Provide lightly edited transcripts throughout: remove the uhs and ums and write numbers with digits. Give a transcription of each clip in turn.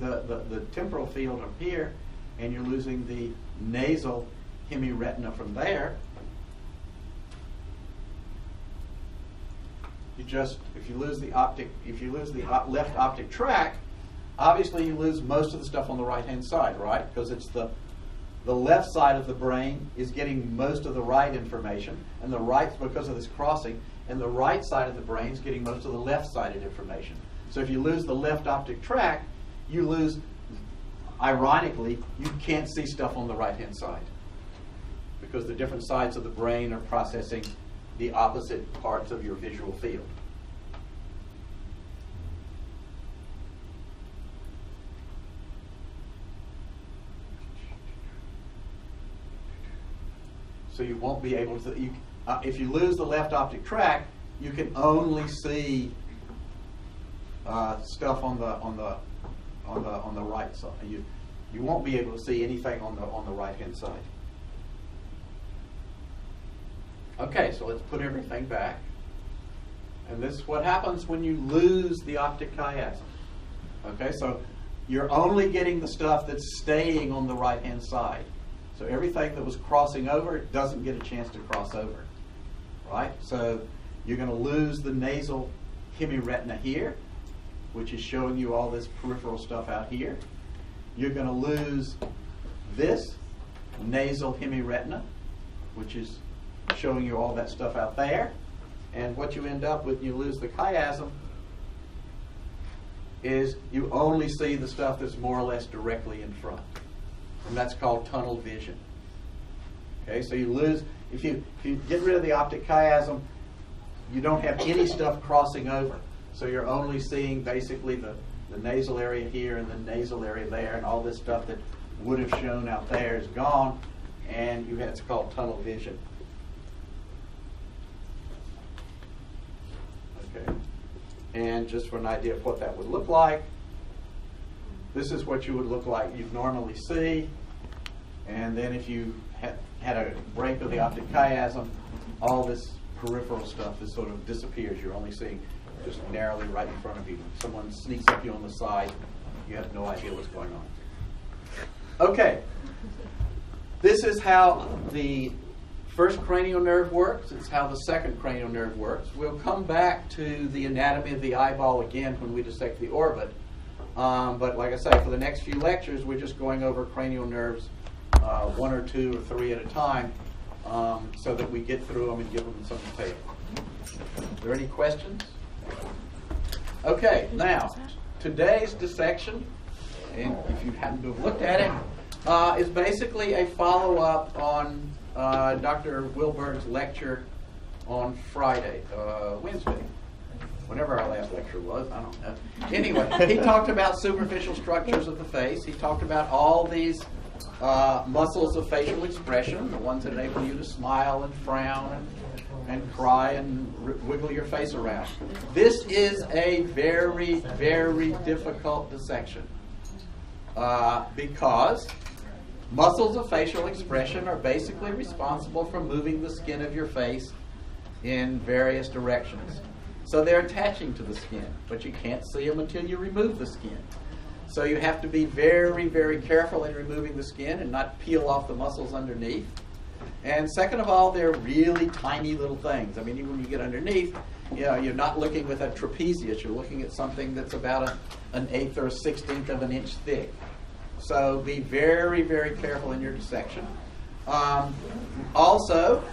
the temporal field up here, and you're losing the nasal hemiretina from there, if you lose the left optic tract, obviously you lose most of the stuff on the right-hand side, right? Because it's the left side of the brain is getting most of the right information, and the right, because of this crossing, and the right side of the brain is getting most of the left-sided information. So if you lose the left optic tract, you lose, ironically, you can't see stuff on the right-hand side because the different sides of the brain are processing the opposite parts of your visual field. So you won't be able to, if you lose the left optic tract, you can only see stuff on the right side. You won't be able to see anything on the right-hand side. Okay, so let's put everything back. And this is what happens when you lose the optic chiasm. Okay, so you're only getting the stuff that's staying on the right-hand side. So everything that was crossing over doesn't get a chance to cross over. Right? So you're going to lose the nasal hemiretina here, which is showing you all this peripheral stuff out here. You're going to lose this nasal hemiretina, which is showing you all that stuff out there. And what you end up with when you lose the chiasm is you only see the stuff that's more or less directly in front. And that's called tunnel vision. Okay, so you lose, if you get rid of the optic chiasm, you don't have any stuff crossing over. So you're only seeing basically the nasal area here and the nasal area there, and all this stuff that would have shown out there is gone, and it's called tunnel vision. Okay, and just for an idea of what that would look like, this is what you would look like you'd normally see, and then if you had a break of the optic chiasm, all this peripheral stuff is sort of disappears. You're only seeing just narrowly right in front of you. Someone sneaks up you on the side, you have no idea what's going on. Okay, this is how the first cranial nerve works. It's how the second cranial nerve works. We'll come back to the anatomy of the eyeball again when we dissect the orbit. But like I say, for the next few lectures, we're just going over cranial nerves 1 or 2 or 3 at a time so that we get through them and give them some tape. Are there any questions? Okay, now, today's dissection, and if you happen to have looked at it, is basically a follow-up on Dr. Wilberg's lecture on Wednesday. Whenever our last lecture was, I don't know. Anyway, he talked about superficial structures of the face. He talked about all these muscles of facial expression, the ones that enable you to smile and frown and cry and wiggle your face around. This is a very, very difficult dissection because muscles of facial expression are basically responsible for moving the skin of your face in various directions. So they're attaching to the skin, but you can't see them until you remove the skin. So you have to be very, very careful in removing the skin and not peel off the muscles underneath. And second of all, they're really tiny little things. I mean, even when you get underneath, you're not looking with a trapezius. You're looking at something that's about an 1/8 or a 1/16 of an inch thick. So be very, very careful in your dissection. Also,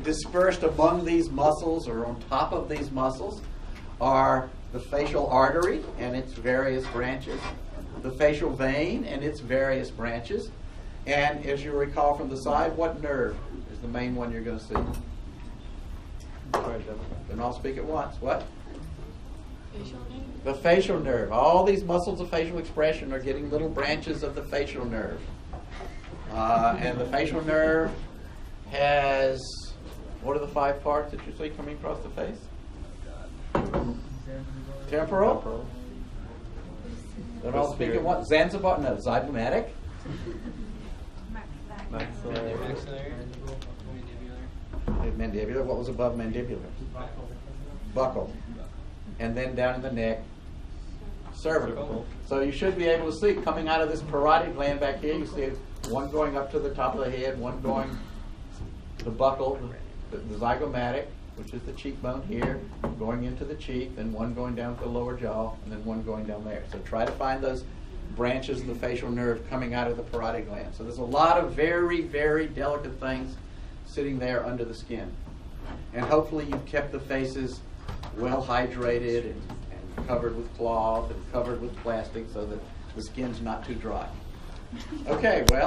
dispersed among these muscles or on top of these muscles are the facial artery and its various branches, the facial vein and its various branches, and as you recall from the side, what nerve is the main one you're going to see? Don't all speak at once. What? Facial nerve. The facial nerve. All these muscles of facial expression are getting little branches of the facial nerve. And the facial nerve has, what are the 5 parts that you see coming across the face? Temporal. Don't all speak at once. Zanzibar? No. Zygomatic. Maxillary. Mandibular. What was above mandibular? Buccal. And then down in the neck, cervical. So you should be able to see coming out of this parotid gland back here, you see one going up to the top of the head, one going to the buccal, the zygomatic, which is the cheekbone here, going into the cheek, then one going down to the lower jaw, and then one going down there. So try to find those branches of the facial nerve coming out of the parotid gland. So there's a lot of very, very delicate things sitting there under the skin. And hopefully you've kept the faces well hydrated and covered with cloth and covered with plastic so that the skin's not too dry. Okay, well.